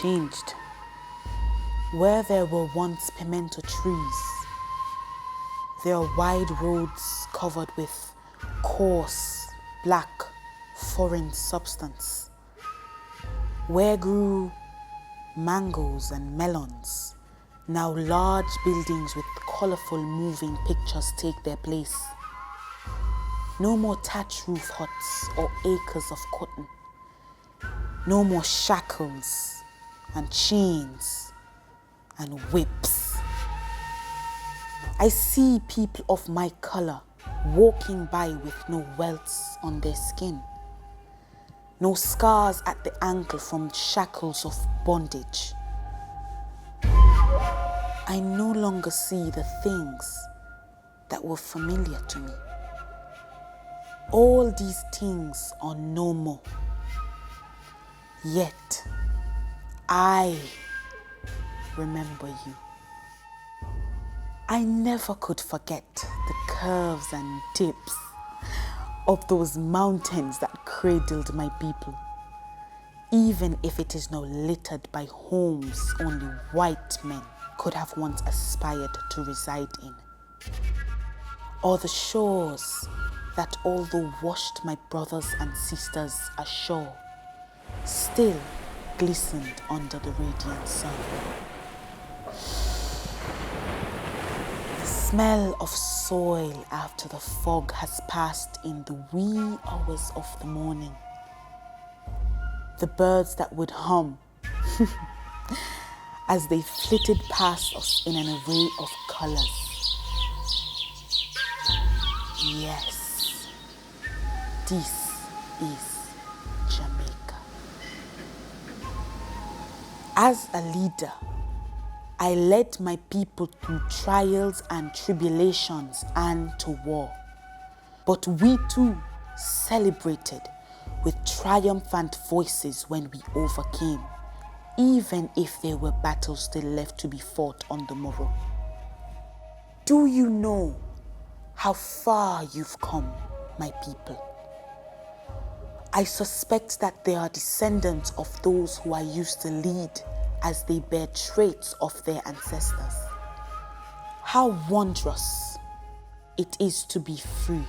changed. Where there were once pimento trees, there are wide roads covered with coarse, black, foreign substance. Where grew mangoes and melons, now large buildings with colorful moving pictures take their place. No more thatch roof huts or acres of cotton. No more shackles and chains and whips. I see people of my color walking by with no welts on their skin, no scars at the ankle from shackles of bondage. I no longer see the things that were familiar to me. All these things are no more. Yet, I remember you. I never could forget the curves and dips of those mountains that cradled my people, even if it is now littered by homes only white men could have once aspired to reside in, or the shores that, although washed my brothers and sisters ashore, still glistened under the radiant sun. The smell of soil after the fog has passed in the wee hours of the morning. The birds that would hum as they flitted past us in an array of colors. Yes, this is Jamaica. As a leader, I led my people through trials and tribulations and to war. But we too celebrated with triumphant voices when we overcame, even if there were battles still left to be fought on the morrow. Do you know how far you've come, my people? I suspect that they are descendants of those who I used to lead, as they bear traits of their ancestors. How wondrous it is to be free,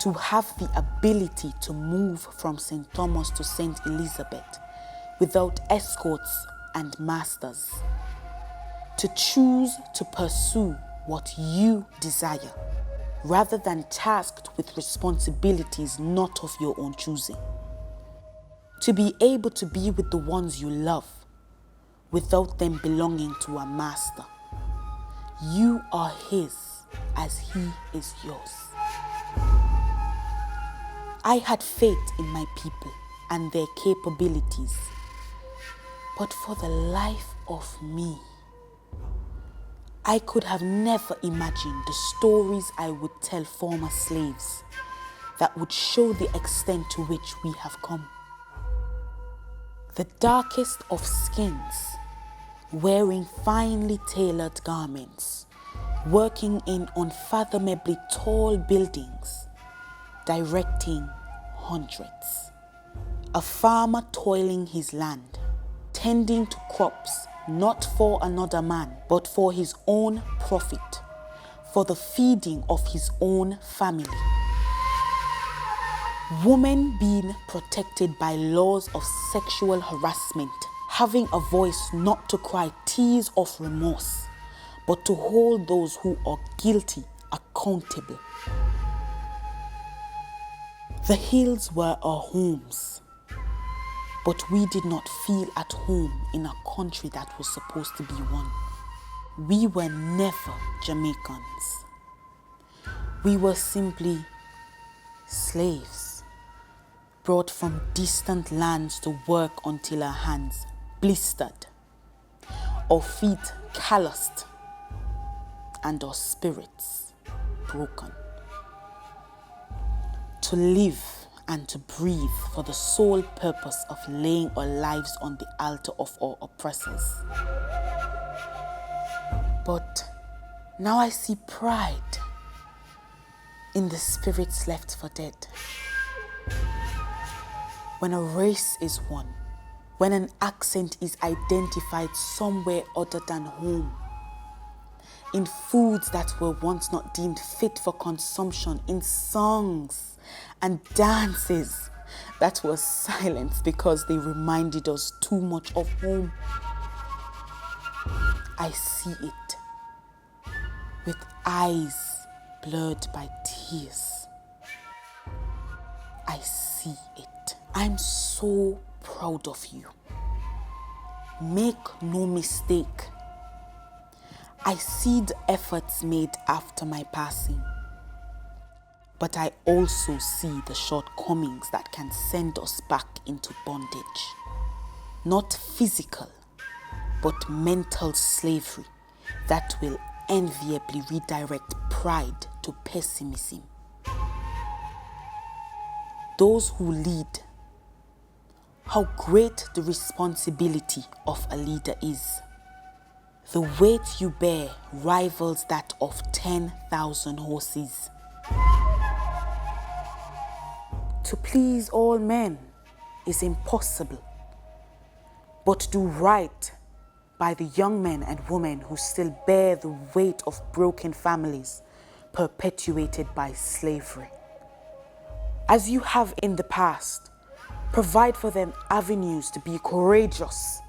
to have the ability to move from St. Thomas to St. Elizabeth without escorts and masters, to choose to pursue what you desire rather than tasked with responsibilities not of your own choosing, to be able to be with the ones you love without them belonging to a master. You are his as he is yours. I had faith in my people and their capabilities, but for the life of me, I could have never imagined the stories I would tell former slaves that would show the extent to which we have come. The darkest of skins, wearing finely tailored garments, working in unfathomably tall buildings, directing hundreds. A farmer toiling his land, tending to crops not for another man, but for his own profit, for the feeding of his own family. Women being protected by laws of sexual harassment, having a voice not to cry tears of remorse, but to hold those who are guilty accountable. The hills were our homes, but we did not feel at home in a country that was supposed to be one. We were never Jamaicans. We were simply slaves, brought from distant lands to work until our hands blistered, our feet calloused, and our spirits broken. To live and to breathe for the sole purpose of laying our lives on the altar of our oppressors. But now I see pride in the spirits left for dead. When a race is won, when an accent is identified somewhere other than home, in foods that were once not deemed fit for consumption, in songs and dances that were silenced because they reminded us too much of home. I see it with eyes blurred by tears. I see it. I'm so proud of you. Make no mistake. I see the efforts made after my passing, but I also see the shortcomings that can send us back into bondage. Not physical, but mental slavery that will enviably redirect pride to pessimism. Those who lead, how great the responsibility of a leader is. The weight you bear rivals that of 10,000 horses. To please all men is impossible, but do right by the young men and women who still bear the weight of broken families perpetuated by slavery. As you have in the past, provide for them avenues to be courageous,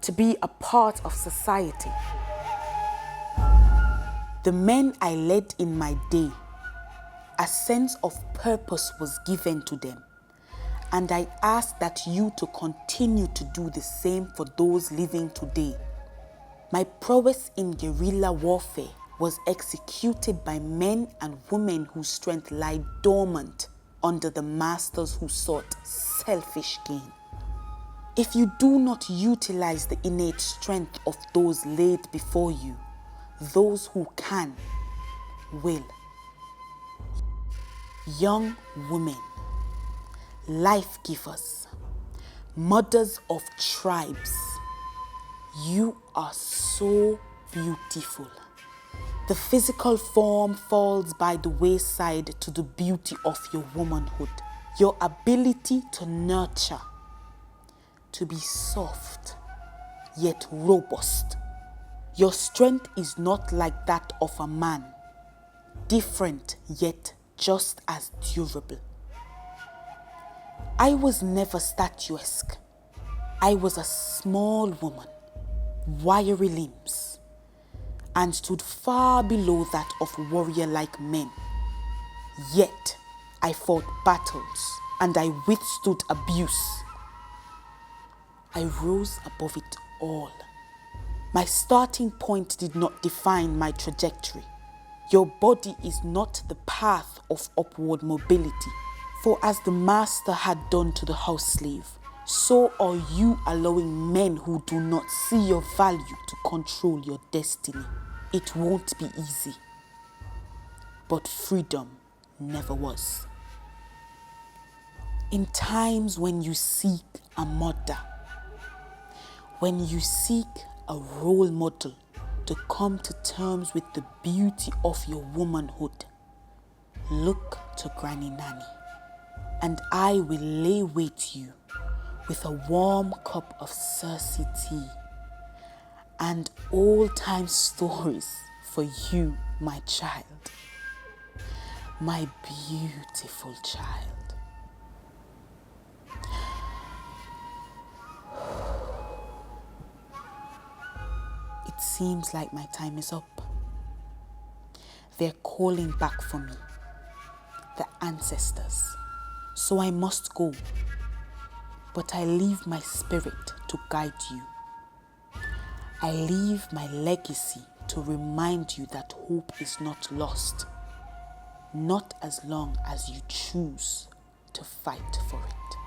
to be a part of society. The men I led in my day, a sense of purpose was given to them, and I ask that you to continue to do the same for those living today. My prowess in guerrilla warfare was executed by men and women whose strength lay dormant under the masters who sought selfish gain. If you do not utilize the innate strength of those laid before you, those who can, will. Young women, life givers, mothers of tribes, you are so beautiful. The physical form falls by the wayside to the beauty of your womanhood, your ability to nurture, to be soft yet robust. Your strength is not like that of a man, different yet just as durable. I was never statuesque. I was a small woman, wiry limbs, and stood far below that of warrior-like men. Yet I fought battles and I withstood abuse. I rose above it all. My starting point did not define my trajectory. Your body is not the path of upward mobility, for as the master had done to the house slave, so are you allowing men who do not see your value to control your destiny. It won't be easy, but freedom never was. In times when you seek a mother, when you seek a role model to come to terms with the beauty of your womanhood, look to Granny Nanny, and I will lay wait you with a warm cup of Cersei tea and old-time stories for you, my child, my beautiful child. It seems like my time is up. They're calling back for me, the ancestors, so I must go. But I leave my spirit to guide you. I leave my legacy to remind you that hope is not lost, not as long as you choose to fight for it.